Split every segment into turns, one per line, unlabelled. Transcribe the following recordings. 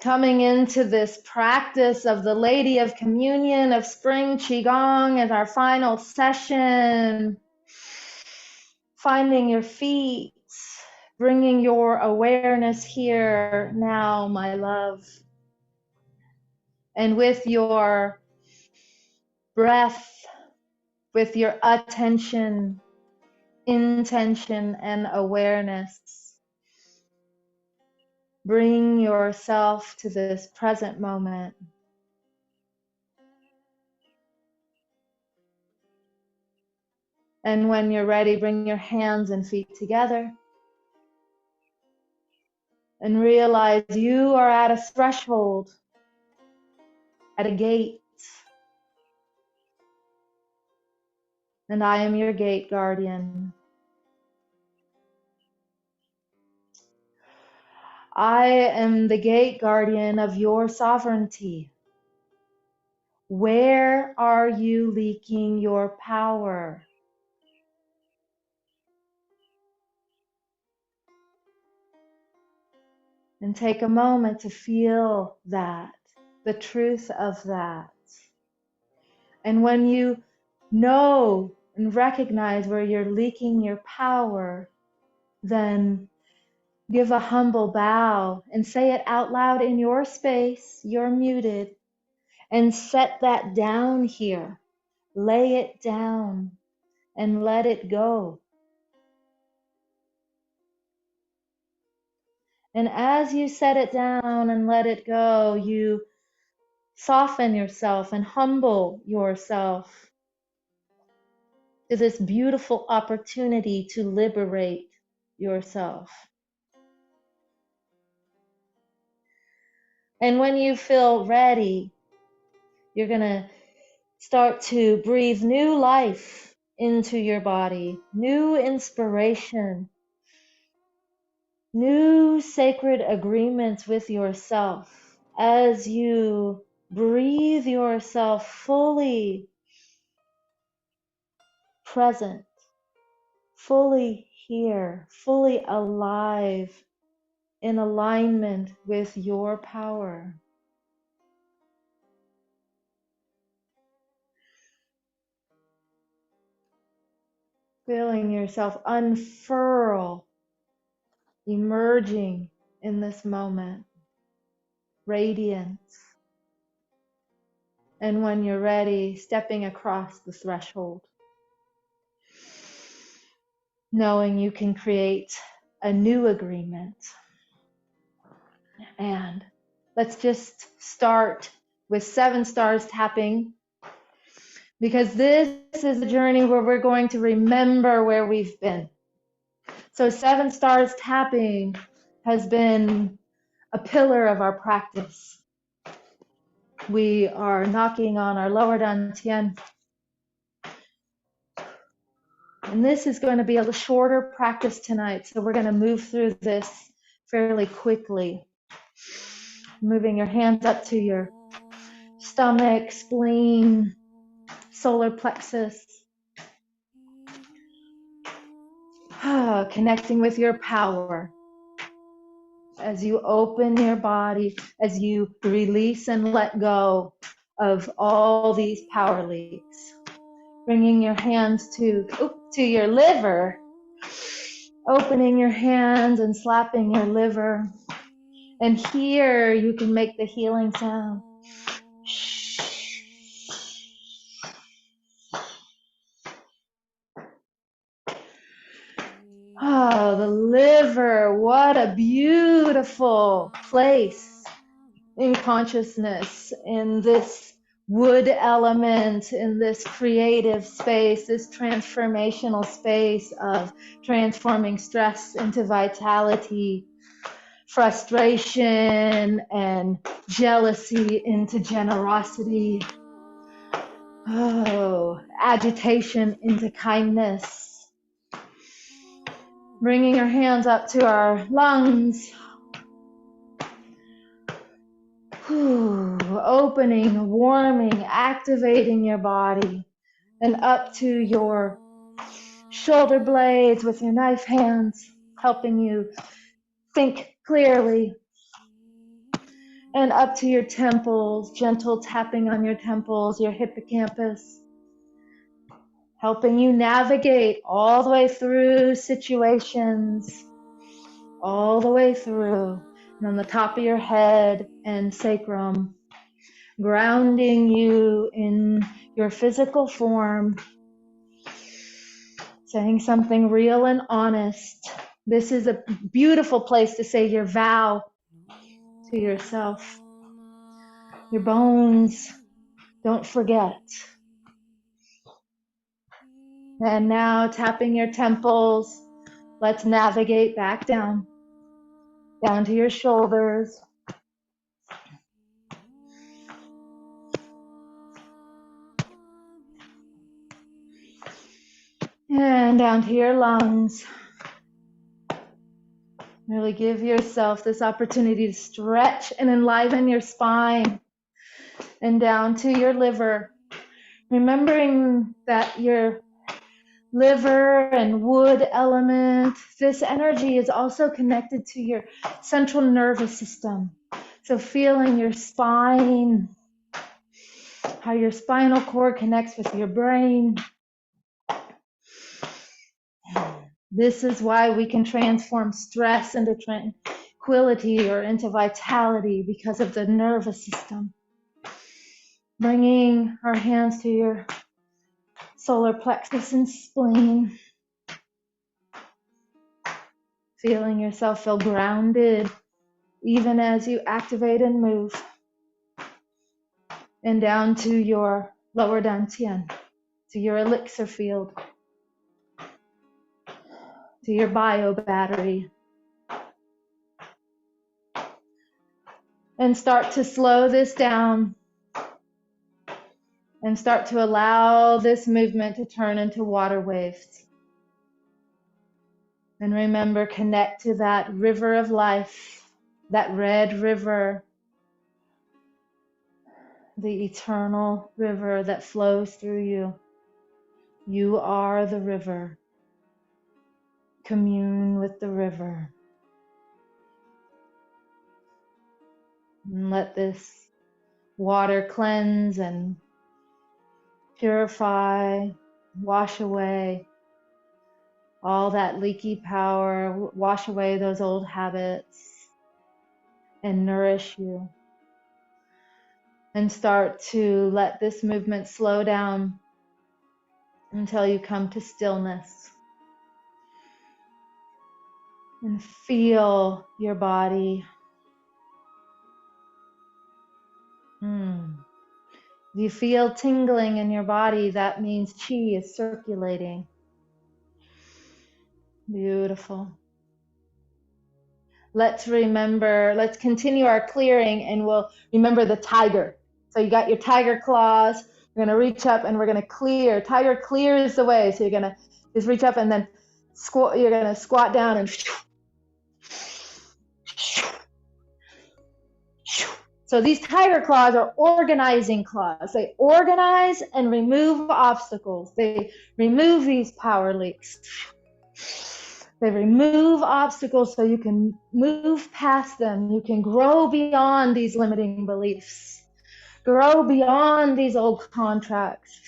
Coming into this practice of the Lady of Communion of Spring Qigong as our final session. Finding your feet, bringing your awareness here now, my love. And with your breath, with your attention, intention, and awareness, bring yourself to this present moment. And when you're ready, bring your hands and feet together. And realize you are at a threshold, at a gate. And I am your gate guardian. I am the gate guardian of your sovereignty. Where are you leaking your power? And take a moment to feel that, the truth of that. And when you know and recognize where you're leaking your power, then give a humble bow and say it out loud in your space. You're muted. And set that down here. Lay it down and let it go. And as you set it down and let it go, you soften yourself and humble yourself to this beautiful opportunity to liberate yourself. And when you feel ready, you're going to start to breathe new life into your body, new inspiration, new sacred agreements with yourself as you breathe yourself fully present, fully here, fully alive, in alignment with your power. Feeling yourself unfurl, emerging in this moment, radiance. And when you're ready, stepping across the threshold, knowing you can create a new agreement. And let's just start with 7 stars tapping, because this is a journey where we're going to remember where we've been. So 7 stars tapping has been a pillar of our practice. We are knocking on our lower dantian. And this is going to be a shorter practice tonight, so we're going to move through this fairly quickly. Moving your hands up to your stomach, spleen, solar plexus. Connecting with your power. As you open your body, as you release and let go of all these power leaks. Bringing your hands to your liver. Opening your hands and slapping your liver. And here you can make the healing sound. Oh, the liver, what a beautiful place in consciousness, in this wood element, in this creative space, this transformational space of transforming stress into vitality, frustration and jealousy into generosity, agitation into kindness. Bringing your hands up to our lungs. Opening, warming, activating your body. And up to your shoulder blades with your knife hands, helping you think clearly. and up to your temples, gentle tapping on your temples, your hippocampus, helping you navigate all the way through situations, all the way through, and on the top of your head and sacrum, grounding you in your physical form, saying something real and honest. This is a beautiful place to say your vow to yourself. Your bones, don't forget. And now tapping your temples, let's navigate back down to your shoulders. And down to your lungs. Really give yourself this opportunity to stretch and enliven your spine. And down to your liver. Remembering that your liver and wood element, this energy is also connected to your central nervous system. So feeling your spine, how your spinal cord connects with your brain. This is why we can transform stress into tranquility or into vitality, because of the nervous system. Bringing our hands to your solar plexus and spleen. Feeling yourself feel grounded even as you activate and move. And down to your lower dantian, to your elixir field, to your bio battery. And start to slow this down and start to allow this movement to turn into water waves. And remember, connect to that river of life, that red river, the eternal river that flows through you. You are the river. Commune with the river. And let this water cleanse and purify, wash away all that leaky power, wash away those old habits, and nourish you. And start to let this movement slow down until you come to stillness. And feel your body. If you feel tingling in your body, that means chi is circulating. Beautiful. Let's continue our clearing, and we'll remember the tiger. So you got your tiger claws. We're going to reach up and we're going to clear. Tiger clears the way. So you're going to just reach up and then you're going to squat down and so these tiger claws are organizing claws. They organize and remove obstacles. They remove these power leaks. They remove obstacles so you can move past them. You can grow beyond these limiting beliefs. Grow beyond these old contracts.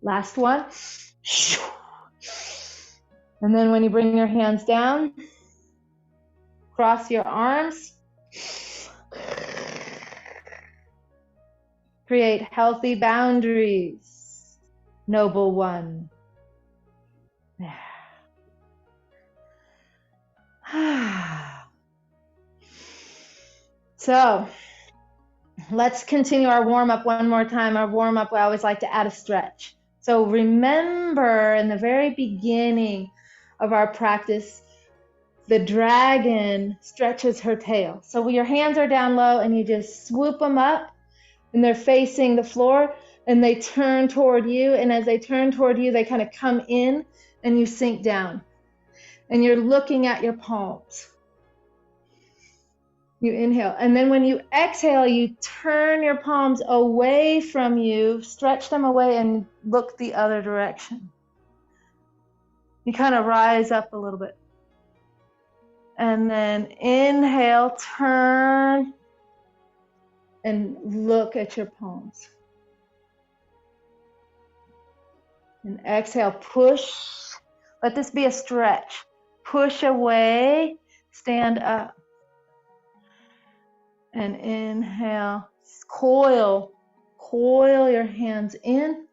Last one. And then when you bring your hands down, cross your arms. Create healthy boundaries, noble one. So let's continue our warm-up one more time. Our warm-up, I always like to add a stretch. So remember, in the very beginning of our practice, the dragon stretches her tail. So your hands are down low and you just swoop them up and they're facing the floor and they turn toward you. And as they turn toward you, they kind of come in and you sink down. and you're looking at your palms. You inhale, and then when you exhale, you turn your palms away from you, stretch them away, and look the other direction. You kind of rise up a little bit. And then inhale, turn, and look at your palms. And exhale, push. Let this be a stretch. Push away, stand up. And inhale, coil your hands in.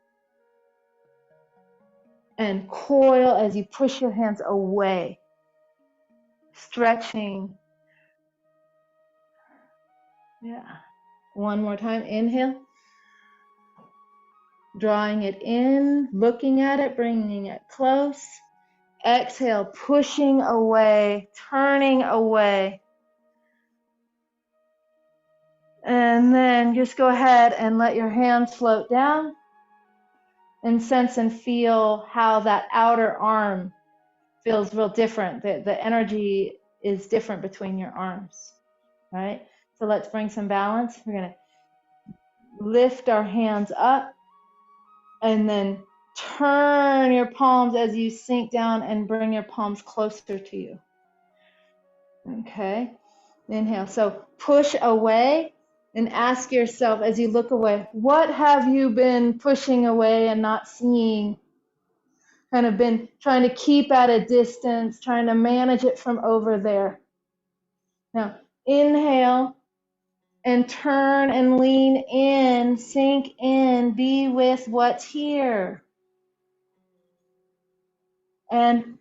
And coil as you push your hands away. Stretching. Yeah. One more time. Inhale. Drawing it in, looking at it, bringing it close. Exhale, pushing away, turning away. And then just go ahead and let your hands float down and sense and feel how that outer arm feels real different. The energy is different between your arms, right? So let's bring some balance. We're going to lift our hands up and then turn your palms as you sink down and bring your palms closer to you. Okay, inhale. So push away and ask yourself as you look away, what have you been pushing away and not seeing? Kind of been trying to keep at a distance, trying to manage it from over there. Now, inhale and turn and lean in, sink in, be with what's here. And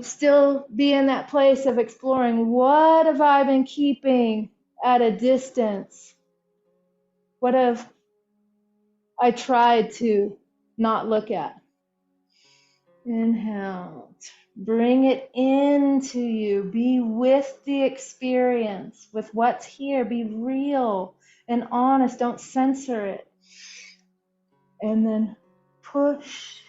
still be in that place of exploring, what have I been keeping at a distance? What have I tried to not look at? Inhale, bring it into you. Be with the experience, with what's here. Be real and honest. Don't censor it. And then push.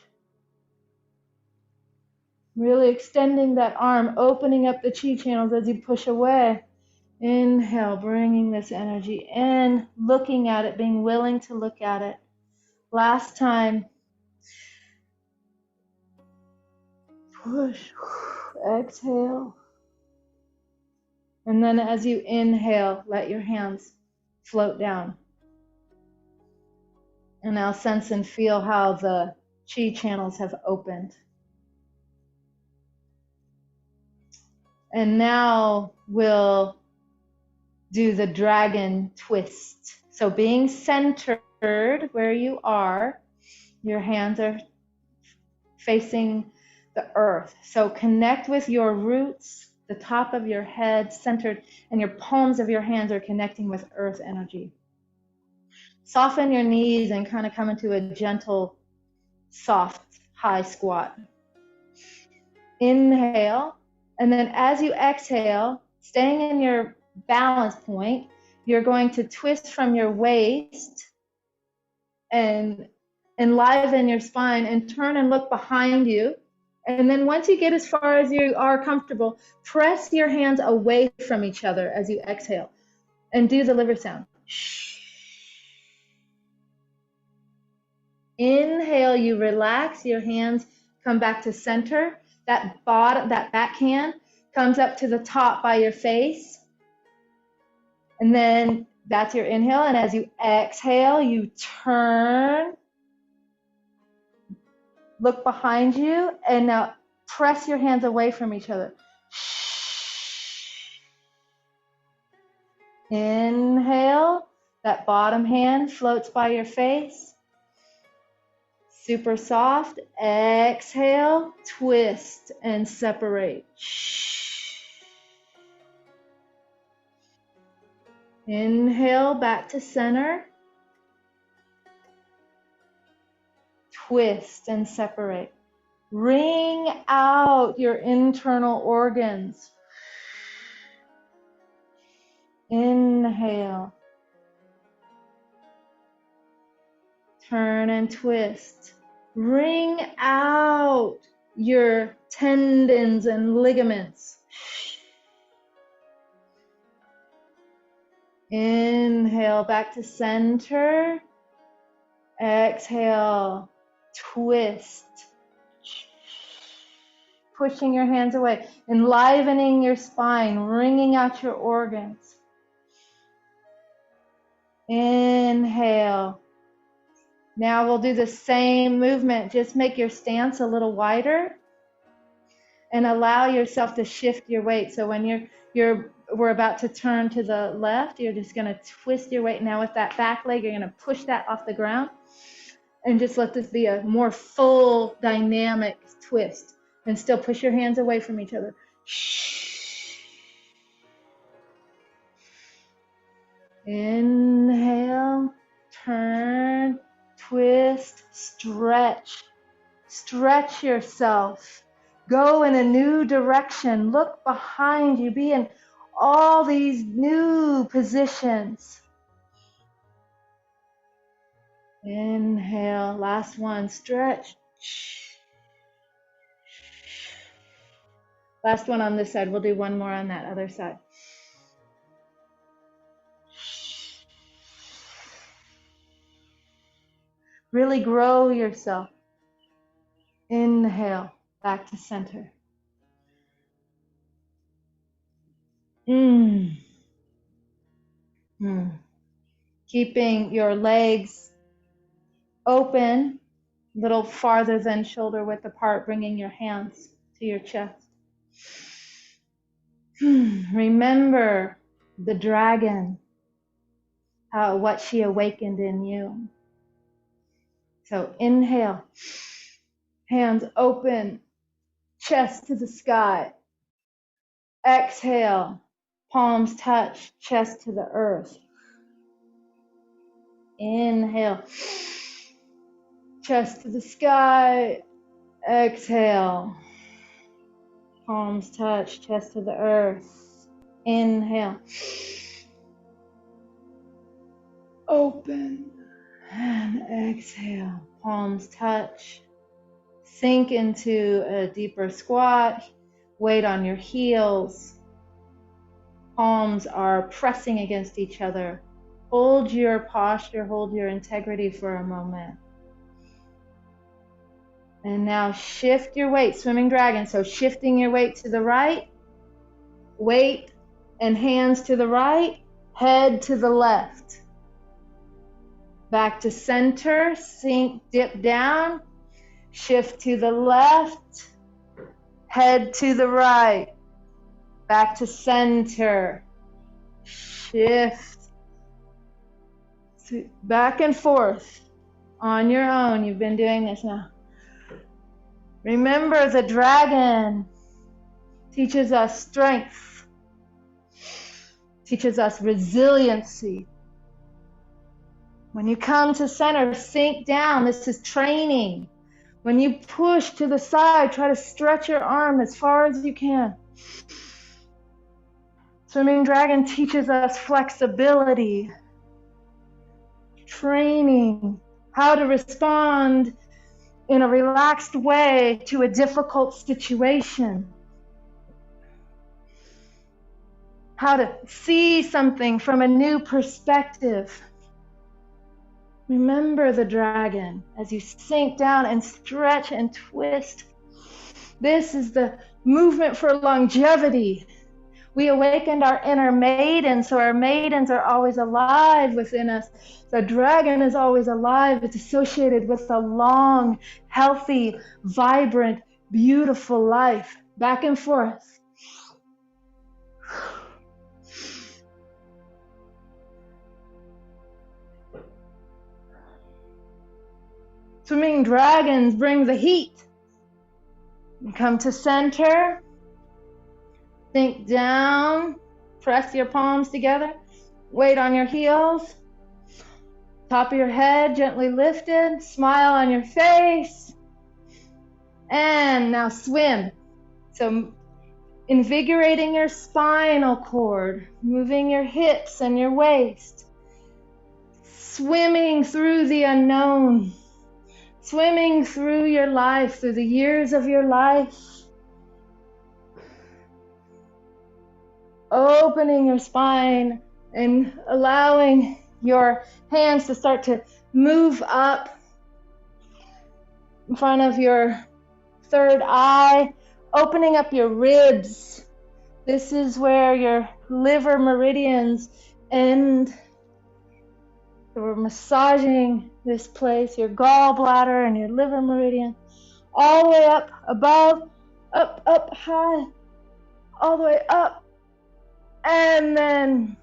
Really extending that arm, opening up the chi channels as you push away. Inhale, bringing this energy in, looking at it, being willing to look at it. Last time. Push. Exhale. And then as you inhale, let your hands float down. And now sense and feel how the chi channels have opened. And now we'll do the dragon twist. So being centered where you are, your hands are facing the earth. So connect with your roots, the top of your head centered, and your palms of your hands are connecting with earth energy. Soften your knees and kind of come into a gentle, soft, high squat. Inhale. And then as you exhale, staying in your balance point, you're going to twist from your waist and enliven your spine and turn and look behind you. And then once you get as far as you are comfortable, press your hands away from each other as you exhale and do the liver sound. Inhale, you relax, your hands come back to center. That backhand comes up to the top by your face. And then that's your inhale. And as you exhale, you turn, look behind you, and now press your hands away from each other. Inhale, that bottom hand floats by your face. Super soft. Exhale, twist and separate. Inhale, back to center. Twist and separate. Wring out your internal organs. Inhale. Turn and twist. Wring out your tendons and ligaments. Inhale, back to center. Exhale, twist. Pushing your hands away, enlivening your spine, wringing out your organs. Inhale. Now we'll do the same movement. Just make your stance a little wider and allow yourself to shift your weight. So when we're about to turn to the left, you're just going to twist your weight. Now with that back leg, you're going to push that off the ground and just let this be a more full dynamic twist. And still push your hands away from each other. Inhale, turn, twist, stretch. Stretch yourself. Go in a new direction. Look behind you. Be in all these new positions. Inhale, last one, stretch. Last one on this side. We'll do one more on that other side. Really grow yourself. Inhale, back to center. Keeping your legs open, a little farther than shoulder width apart, bringing your hands to your chest. Remember the dragon, what she awakened in you. So inhale, hands open, chest to the sky. Exhale, palms touch, chest to the earth. Inhale, chest to the sky. Exhale, palms touch, chest to the earth. Inhale, open, and exhale, palms touch. Sink into a deeper squat, weight on your heels. Palms are pressing against each other. Hold your posture, hold your integrity for a moment. And now shift your weight, swimming dragon. So shifting your weight to the right, weight and hands to the right, head to the left. Back to center, sink, dip down, shift to the left, head to the right. Back to center, shift, back and forth on your own. You've been doing this now. Remember, the dragon teaches us strength, teaches us resiliency. When you come to center, sink down. This is training. When you push to the side, try to stretch your arm as far as you can. Swimming dragon teaches us flexibility, training, how to respond in a relaxed way to a difficult situation, how to see something from a new perspective. Remember the dragon as you sink down and stretch and twist. This is the movement for longevity. We awakened our inner maiden, so our maidens are always alive within us. The dragon is always alive. It's associated with a long, healthy, vibrant, beautiful life. Back and forth. Swimming dragons bring the heat. You come to center. Sink down, press your palms together, weight on your heels, top of your head gently lifted, smile on your face, and now swim. So invigorating your spinal cord, moving your hips and your waist, swimming through the unknown, swimming through your life, through the years of your life, opening your spine and allowing your hands to start to move up in front of your third eye, opening up your ribs. This is where your liver meridians end. So we're massaging this place, your gallbladder and your liver meridian, all the way up above, up high, all the way up. And then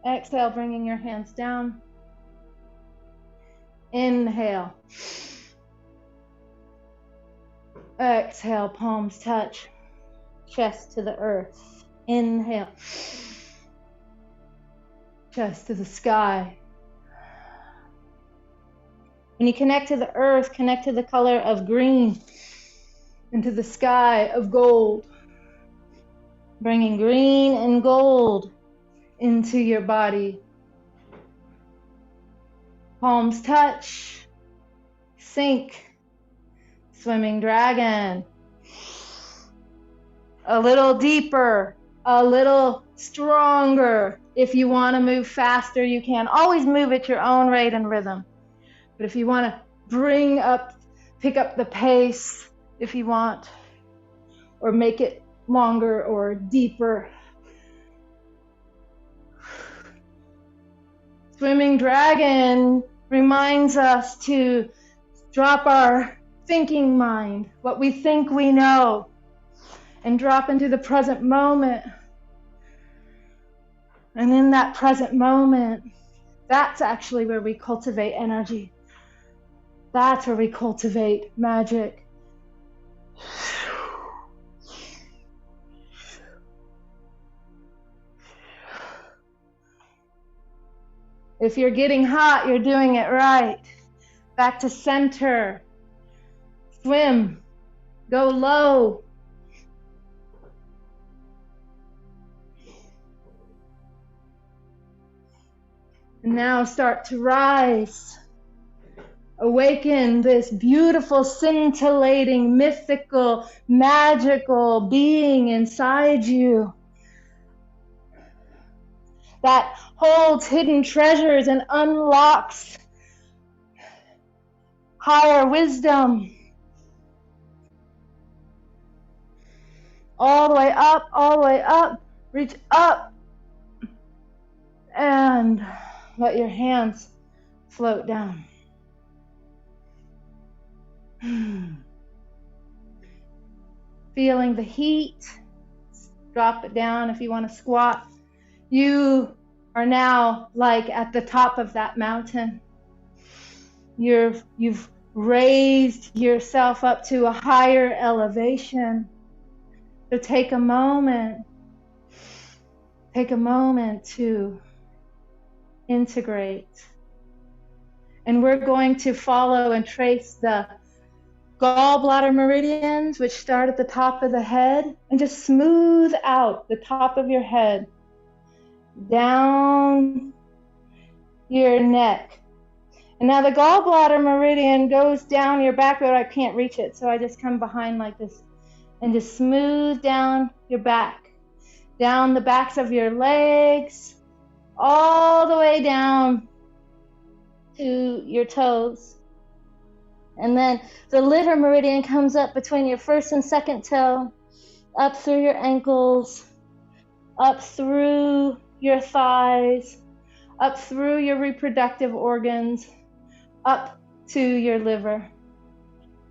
exhale, bringing your hands down. Inhale. Exhale, palms touch, chest to the earth. Inhale. Chest to the sky. When you connect to the earth, connect to the color of green and to the sky of gold. Bringing green and gold into your body. Palms touch. Sink. Swimming dragon. A little deeper, a little stronger. If you want to move faster, you can. Always move at your own rate and rhythm. But if you want to pick up the pace, if you want, or make it longer or deeper. Swimming dragon reminds us to drop our thinking mind, what we think we know, and drop into the present moment. And in that present moment, that's actually where we cultivate energy. That's where we cultivate magic. If you're getting hot, you're doing it right. Back to center. Swim. Go low. And now start to rise. Awaken this beautiful, scintillating, mythical, magical being inside you that holds hidden treasures and unlocks higher wisdom. All the way up, all the way up. Reach up and let your hands float down. Feeling the heat. Drop it down if you want to squat. You are now like at the top of that mountain. You've raised yourself up to a higher elevation. So take a moment to integrate. And we're going to follow and trace the gallbladder meridians, which start at the top of the head, and just smooth out the top of your head, down your neck. And now the gallbladder meridian goes down your back, but I can't reach it, so I just come behind like this and just smooth down your back, down the backs of your legs, all the way down to your toes. And then the liver meridian comes up between your first and second toe, up through your ankles, up through your thighs, up through your reproductive organs, up to your liver.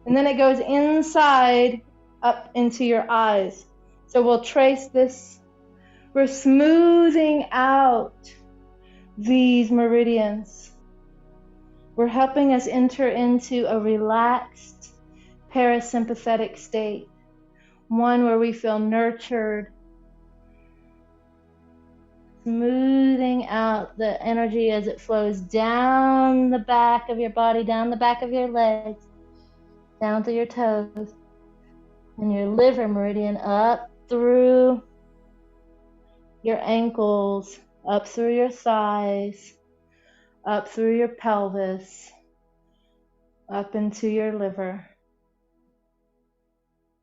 And then it goes inside, up into your eyes. So we'll trace this. We're smoothing out these meridians. We're helping us enter into a relaxed parasympathetic state, one where we feel nurtured, smoothing out the energy as it flows down the back of your body, down the back of your legs, down to your toes, and your liver meridian up through your ankles, up through your thighs, up through your pelvis, up into your liver.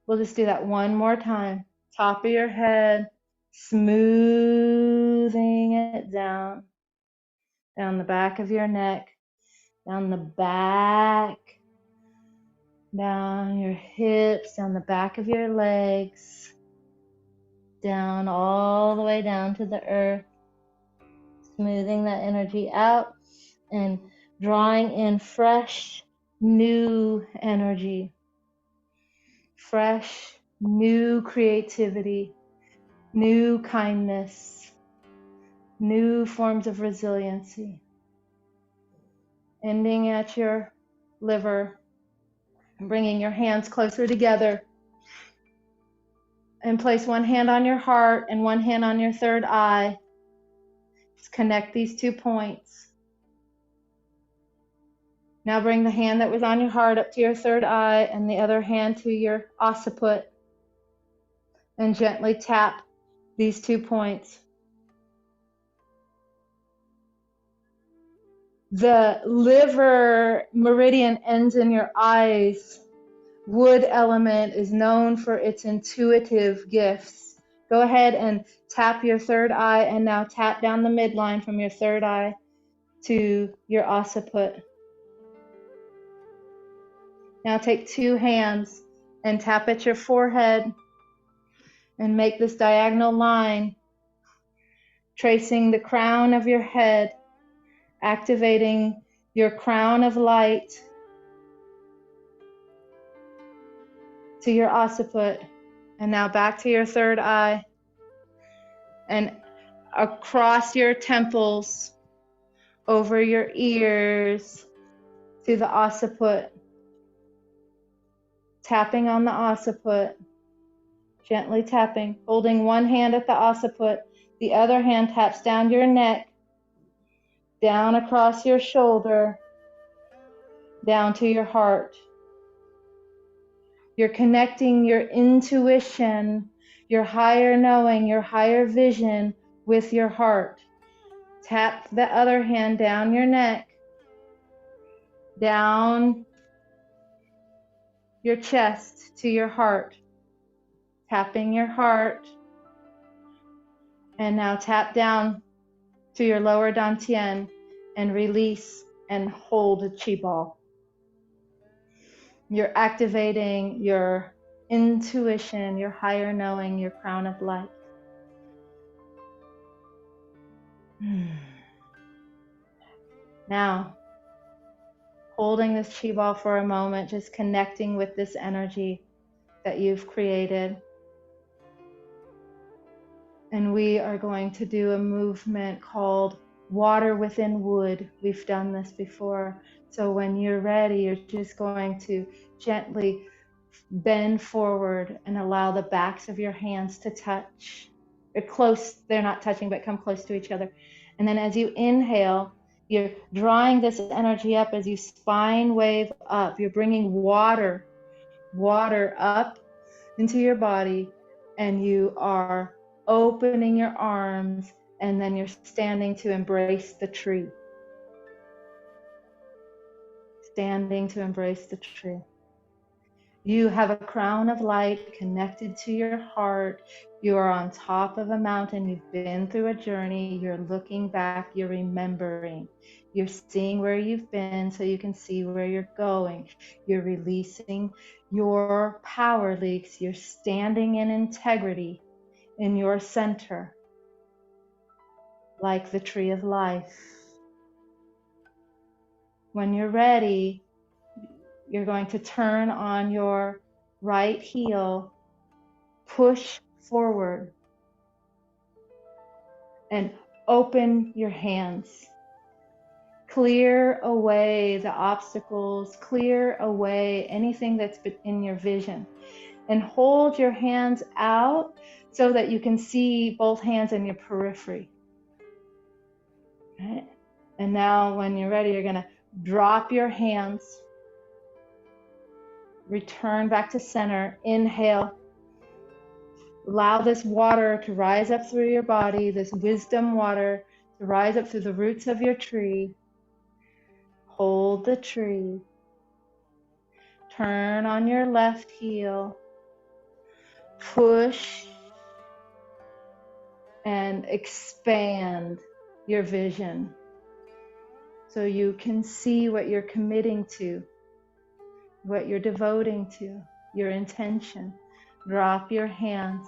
We'll just do that one more time. Top of your head, smoothing it down the back of your neck, down the back, down your hips, down the back of your legs, down all the way down to the earth, smoothing that energy out and drawing in fresh, new energy, fresh, new creativity, new kindness, new forms of resiliency. Ending at your liver, bringing your hands closer together, and place one hand on your heart and one hand on your third eye. Just connect these 2 points. Now bring the hand that was on your heart up to your third eye and the other hand to your occiput, and gently tap these 2 points. The liver meridian ends in your eyes. Wood element is known for its intuitive gifts. Go ahead and tap your third eye, and now tap down the midline from your third eye to your occiput. Now take 2 hands and tap at your forehead and make this diagonal line, tracing the crown of your head, activating your crown of light to your occiput, and now back to your third eye and across your temples, over your ears to the occiput, tapping on the occiput, gently tapping, holding one hand at the occiput, the other hand taps down your neck, down across your shoulder, down to your heart. You're connecting your intuition, your higher knowing, your higher vision with your heart. Tap the other hand down your neck, down your chest to your heart. Tapping your heart. And now tap down to your lower dantian and release and hold a chi ball. You're activating your intuition, your higher knowing, your crown of light. Now, holding this chi ball for a moment, just connecting with this energy that you've created. And we are going to do a movement called water within wood. We've done this before. So when you're ready, you're just going to gently bend forward and allow the backs of your hands to touch. They're close, they're not touching, but come close to each other. And then as you inhale, you're drawing this energy up as you spine wave up. You're bringing water up into your body, and you are opening your arms, and then you're standing to embrace the tree. Standing to embrace the tree. You have a crown of light connected to your heart. You are on top of a mountain. You've been through a journey. You're looking back. You're remembering. You're seeing where you've been so you can see where you're going. You're releasing your power leaks. You're standing in integrity in your center, like the tree of life. When you're ready, you're going to turn on your right heel, push forward, and open your hands. Clear away the obstacles, clear away anything that's in your vision, and hold your hands out so that you can see both hands in your periphery. Right? And now when you're ready, you're going to drop your hands, return back to center, inhale. Allow this water to rise up through your body, this wisdom water to rise up through the roots of your tree. Hold the tree. Turn on your left heel. Push and expand your vision so you can see what you're committing to, what you're devoting to, your intention. Drop your hands.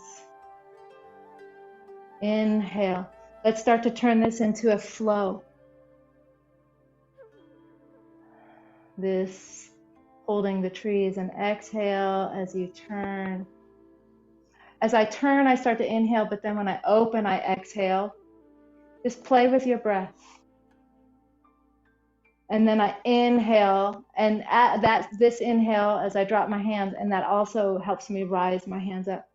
Inhale. Let's start to turn this into a flow. This holding the trees, and exhale as you turn. As I turn, I start to inhale, but then when I open, I exhale. Just play with your breath. And then I inhale, and this inhale as I drop my hands, and that also helps me rise my hands up.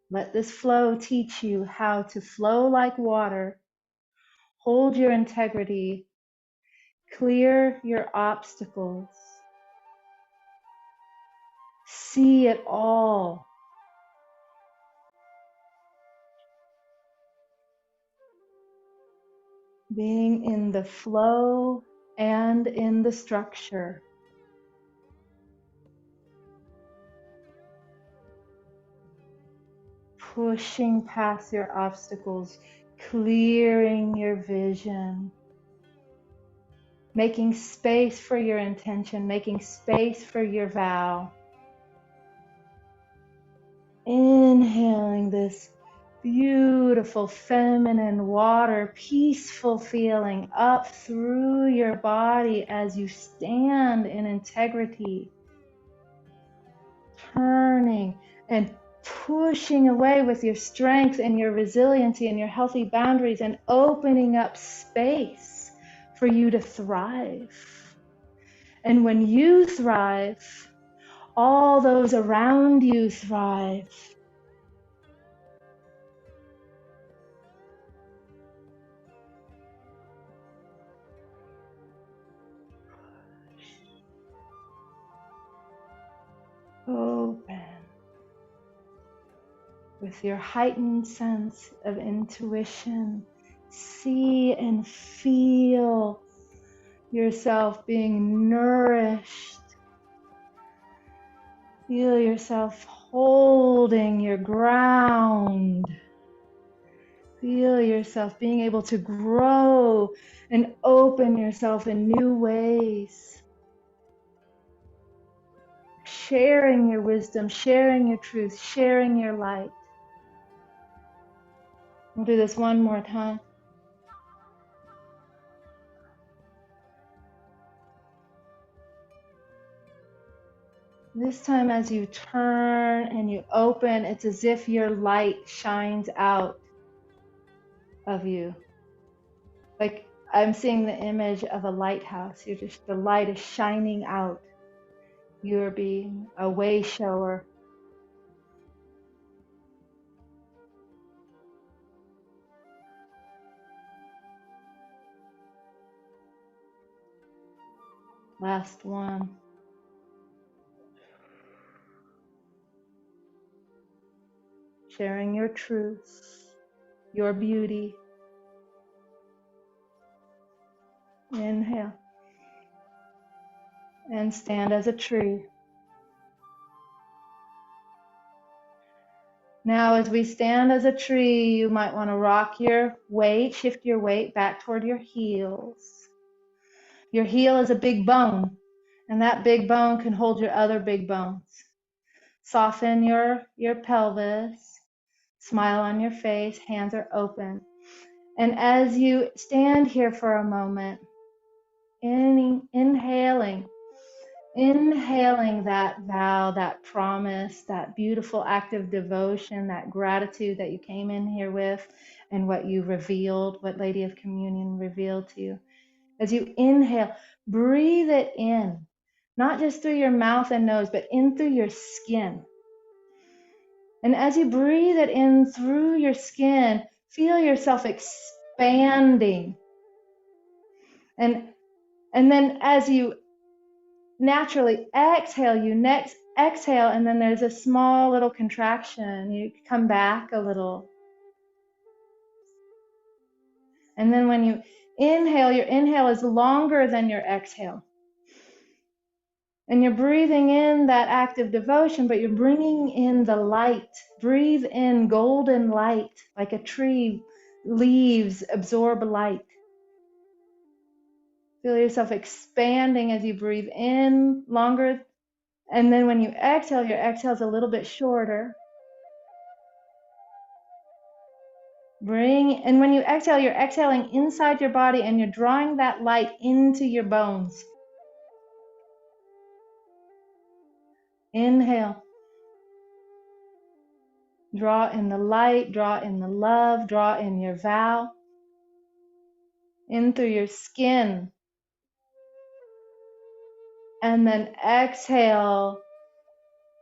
Let this flow teach you how to flow like water, hold your integrity, clear your obstacles, see it all. Being in the flow and in the structure. Pushing past your obstacles, clearing your vision, making space for your intention, making space for your vow. Inhaling this beautiful feminine water, peaceful feeling up through your body as you stand in integrity, turning and pushing away with your strength and your resiliency and your healthy boundaries, and opening up space for you to thrive. And when you thrive, all those around you thrive. Open with your heightened sense of intuition. See and feel yourself being nourished. Feel yourself holding your ground. Feel yourself being able to grow and open yourself in new ways. Sharing your wisdom, sharing your truth, sharing your light. We'll do this one more time. This time as you turn and you open, it's as if your light shines out of you. Like I'm seeing the image of a lighthouse. The light is shining out. You're being a way shower. Last one. Sharing your truth, your beauty. Inhale. And stand as a tree. Now, as we stand as a tree, you might want to rock your weight, shift your weight back toward your heels. Your heel is a big bone, and that big bone can hold your other big bones. Soften your pelvis, smile on your face, hands are open. And as you stand here for a moment, inhaling that vow, that promise, that beautiful act of devotion, that gratitude that you came in here with, and what you revealed, what Lady of Communion revealed to you. As you inhale, breathe it in, not just through your mouth and nose, but in through your skin. And as you breathe it in through your skin, feel yourself expanding. And then as you naturally exhale, exhale, and then there's a small little contraction. You come back a little. And then when you inhale, your inhale is longer than your exhale. And you're breathing in that active devotion, but you're bringing in the light. Breathe in golden light, like a tree, leaves absorb light. Feel yourself expanding as you breathe in longer. And then when you exhale, your exhale is a little bit shorter. And when you exhale, you're exhaling inside your body and you're drawing that light into your bones. Inhale. Draw in the light, draw in the love, draw in your vow. In through your skin. And then exhale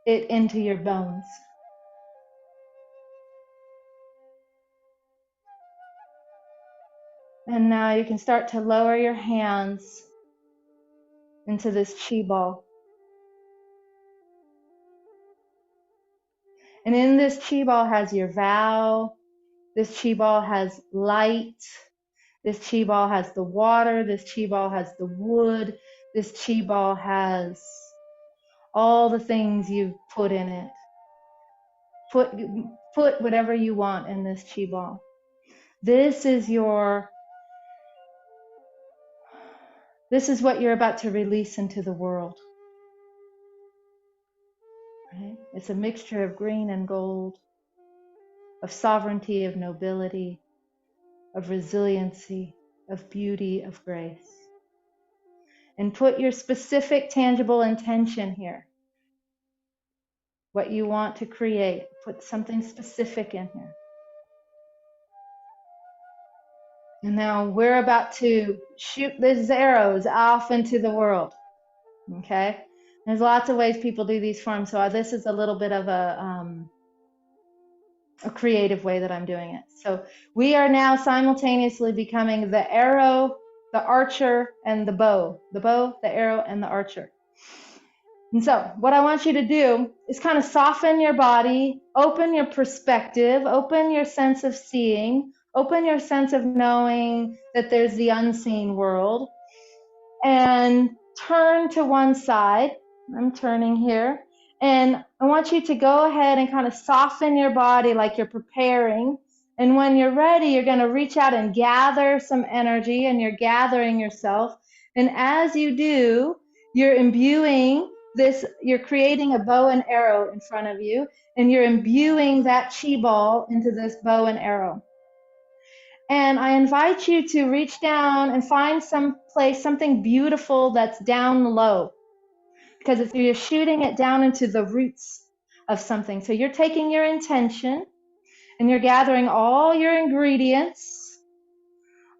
it into your bones. And now you can start to lower your hands into this chi ball. And in this chi ball has your vow. This chi ball has light. This chi ball has the water. This chi ball has the wood. This chi ball has all the things you've put in it. Put whatever you want in this chi ball. This is what you're about to release into the world. Right? It's a mixture of green and gold, of sovereignty, of nobility, of resiliency, of beauty, of grace. And put your specific, tangible intention here. What you want to create. Put something specific in here. And now we're about to shoot these arrows off into the world. Okay? There's lots of ways people do these forms, so this is a little bit of a creative way that I'm doing it. So we are now simultaneously becoming the arrow, the archer, and the bow. The bow, the arrow, and the archer. And so what I want you to do is kind of soften your body, open your perspective, open your sense of seeing, open your sense of knowing that there's the unseen world, and turn to one side. I'm turning here. And I want you to go ahead and kind of soften your body like you're preparing. And when you're ready, you're going to reach out and gather some energy, and you're gathering yourself. And as you do, you're imbuing this, you're creating a bow and arrow in front of you, and you're imbuing that chi ball into this bow and arrow. And I invite you to reach down and find some place, something beautiful that's down low. Because you're shooting it down into the roots of something. So you're taking your intention and you're gathering all your ingredients,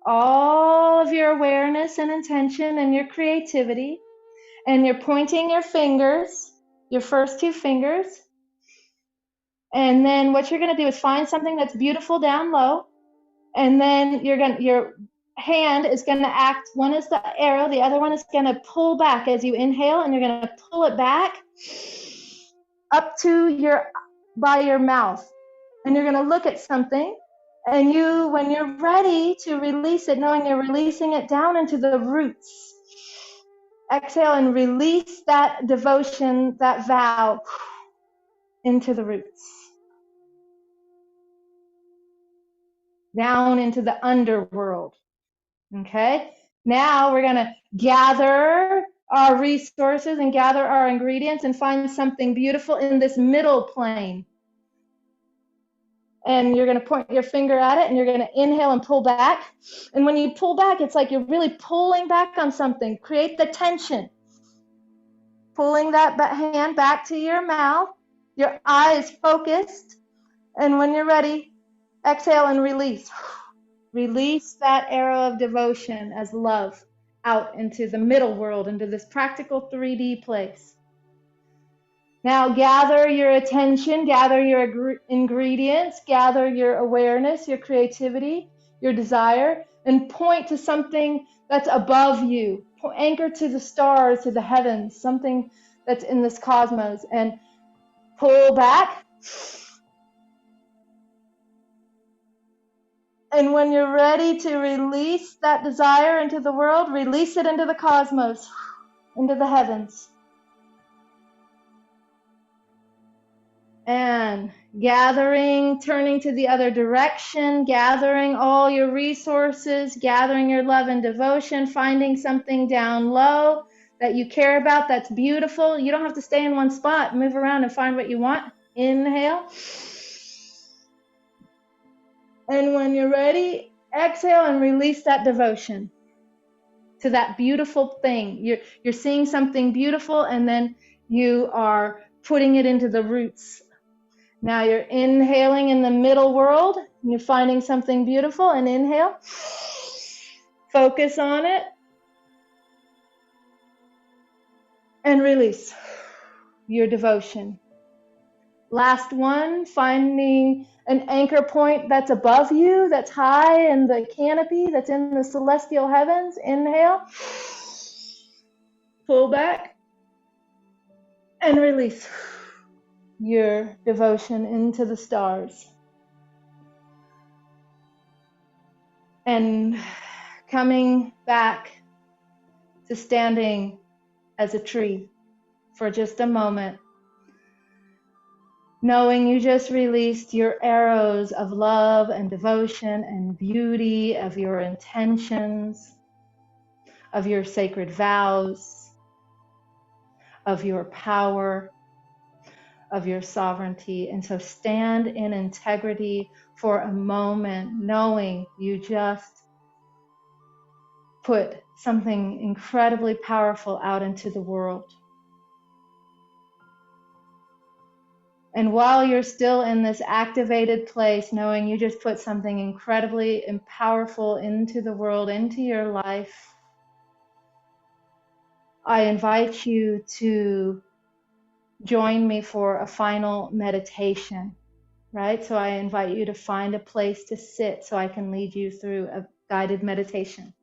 all of your awareness and intention and your creativity, and you're pointing your fingers, your first two fingers. And then what you're going to do is find something that's beautiful down low. And then your hand is going to act, one is the arrow, the other one is going to pull back as you inhale, and you're going to pull it back up to by your mouth. And you're going to look at something, and when you're ready to release it, knowing you're releasing it down into the roots, exhale and release that devotion, that vow, into the roots. Down into the underworld. Okay? Now we're going to gather our resources and gather our ingredients and find something beautiful in this middle plane. And you're going to point your finger at it, and you're going to inhale and pull back. And when you pull back, it's like you're really pulling back on something. Create the tension. Pulling that hand back to your mouth, your eyes focused. And when you're ready, exhale and release. Release that arrow of devotion as love out into the middle world, into this practical 3D place. Now gather your attention, gather your ingredients, gather your awareness, your creativity, your desire, and point to something that's above you. Anchor to the stars, to the heavens, something that's in this cosmos, and pull back. And when you're ready to release that desire into the world, release it into the cosmos, into the heavens. And gathering, turning to the other direction, gathering all your resources, gathering your love and devotion, finding something down low that you care about that's beautiful. You don't have to stay in one spot. Move around and find what you want. Inhale. And when you're ready, exhale and release that devotion to that beautiful thing. You're seeing something beautiful, and then you are putting it into the roots. Now you're inhaling in the middle world, and you're finding something beautiful, and inhale. Focus on it. And release your devotion. Last one, finding an anchor point that's above you, that's high in the canopy, that's in the celestial heavens. Inhale. Pull back. And release your devotion into the stars. And coming back to standing as a tree for just a moment, knowing you just released your arrows of love and devotion and beauty, of your intentions, of your sacred vows, of your power, of your sovereignty. And so stand in integrity for a moment, knowing you just put something incredibly powerful out into the world. And while you're still in this activated place, knowing you just put something incredibly and powerful into the world, into your life, I invite you to join me for a final meditation, right? So I invite you to find a place to sit so I can lead you through a guided meditation.